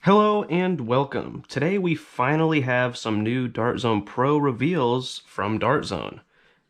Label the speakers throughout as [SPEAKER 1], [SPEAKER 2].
[SPEAKER 1] Hello and welcome. Today we finally have some new Dart Zone Pro reveals from Dart Zone.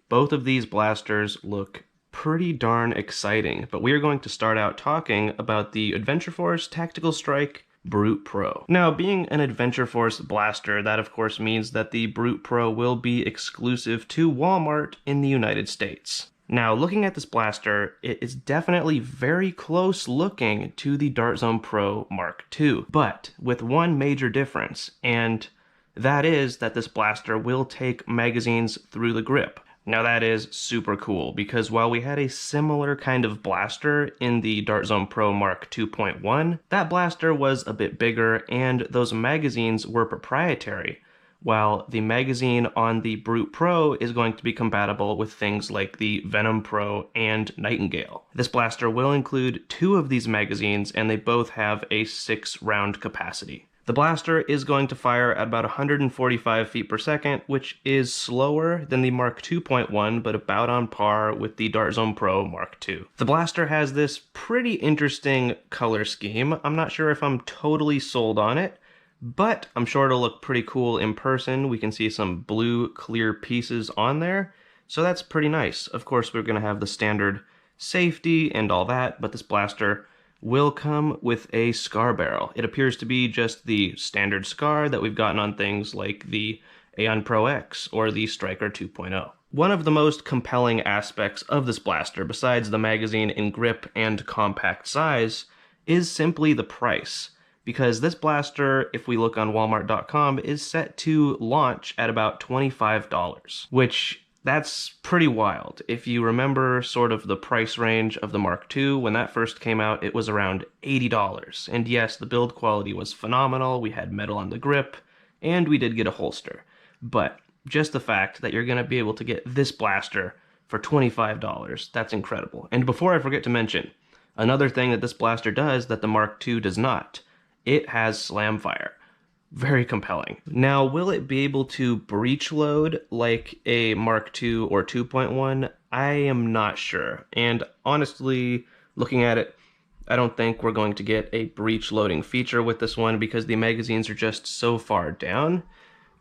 [SPEAKER 1] Both of these blasters look pretty darn exciting, but we are going to start out talking about the Adventure Force Tactical Strike Brute Pro. Now, being an Adventure Force blaster, that of course means that the Brute Pro will be exclusive to Walmart in the United States. Now, looking at this blaster, it is definitely very close looking to the Dart Zone Pro Mark II, but with one major difference, and that is that this blaster will take magazines through the grip. Now that is super cool, because while we had a similar kind of blaster in the Dart Zone Pro Mark 2.1, that blaster was a bit bigger and those magazines were proprietary, while the magazine on the Brute Pro is going to be compatible with things like the Venom Pro and Nightingale. This blaster will include two of these magazines, and they both have a 6-round capacity. The blaster is going to fire at about 145 feet per second, which is slower than the Mark 2.1, but about on par with the Dart Zone Pro Mark II. The blaster has this pretty interesting color scheme. I'm not sure if I'm totally sold on it, but I'm sure it'll look pretty cool in person. We can see some blue clear pieces on there, so that's pretty nice. Of course, we're going to have the standard safety and all that, but this blaster will come with a scar barrel. It appears to be just the standard scar that we've gotten on things like the Aeon Pro X or the Striker 2.0. One of the most compelling aspects of this blaster, besides the magazine in grip and compact size, is simply the price. Because this blaster, if we look on Walmart.com, is set to launch at about $25, which that's pretty wild. If you remember sort of the price range of the Mark II, when that first came out, it was around $80. And yes, the build quality was phenomenal, we had metal on the grip, and we did get a holster. But just the fact that you're going to be able to get this blaster for $25, that's incredible. And before I forget to mention, another thing that this blaster does that the Mark II does not, it has slam fire. Very compelling. Now, will it be able to breech load like a Mark II or 2.1? I am not sure. And honestly, looking at it, I don't think we're going to get a breech loading feature with this one because the magazines are just so far down.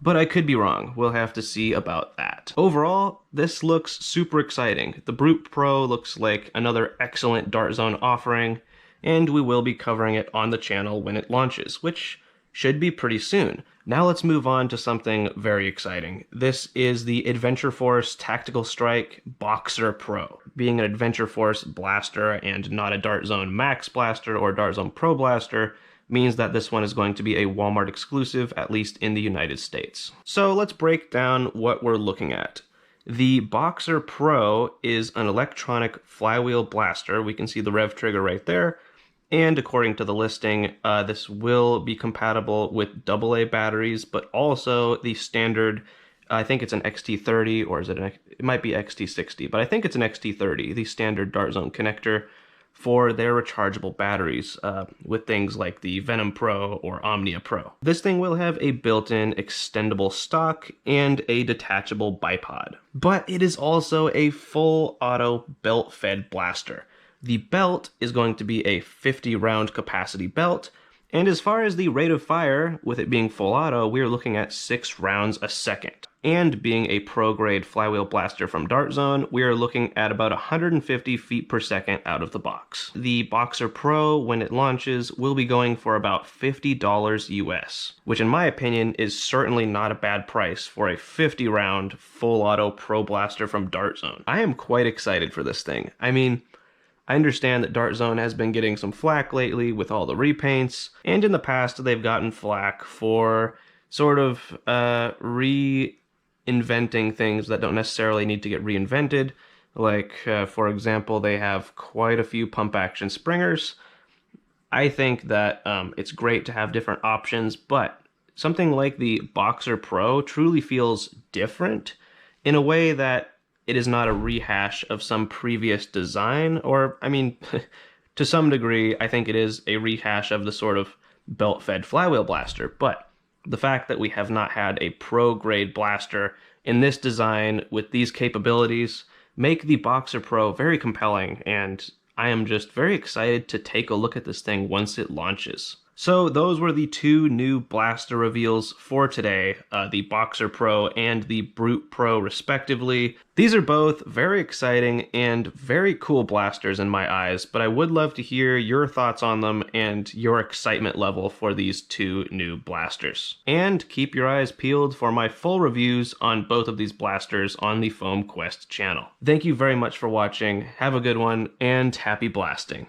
[SPEAKER 1] But I could be wrong. We'll have to see about that. Overall, this looks super exciting. The Brute Pro looks like another excellent Dart Zone offering, and we will be covering it on the channel when it launches, which should be pretty soon. Now let's move on to something very exciting. This is the Adventure Force Tactical Strike Boxer Pro. Being an Adventure Force blaster and not a Dart Zone Max blaster or Dart Zone Pro blaster means that this one is going to be a Walmart exclusive, at least in the United States. So let's break down what we're looking at. The Boxer Pro is an electronic flywheel blaster. We can see the rev trigger right there. And according to the listing, this will be compatible with AA batteries, but also the standard, I think it's an XT30, or is it it might be XT60, but I think it's an XT30, the standard Dart Zone connector for their rechargeable batteries with things like the Venom Pro or Omnia Pro. This thing will have a built-in extendable stock and a detachable bipod, but it is also a full auto belt-fed blaster. The belt is going to be a 50-round capacity belt, and as far as the rate of fire, with it being full auto, we are looking at 6 rounds a second. And being a pro-grade flywheel blaster from Dart Zone, we are looking at about 150 feet per second out of the box. The Boxer Pro, when it launches, will be going for about $50 US, which in my opinion is certainly not a bad price for a 50-round full auto pro blaster from Dart Zone. I am quite excited for this thing. I mean, I understand that Dart Zone has been getting some flack lately with all the repaints, and in the past they've gotten flack for sort of reinventing things that don't necessarily need to get reinvented. Like, for example, they have quite a few pump action springers. I think that it's great to have different options, but something like the Boxer Pro truly feels different in a way that it is not a rehash of some previous design, or, I mean, to some degree, I think it is a rehash of the sort of belt-fed flywheel blaster, but the fact that we have not had a pro-grade blaster in this design with these capabilities make the Boxer Pro very compelling, and I am just very excited to take a look at this thing once it launches. So those were the two new blaster reveals for today, the Boxer Pro and the Brute Pro respectively. These are both very exciting and very cool blasters in my eyes, but I would love to hear your thoughts on them and your excitement level for these two new blasters. And keep your eyes peeled for my full reviews on both of these blasters on the Foam Quest channel. Thank you very much for watching, have a good one, and happy blasting!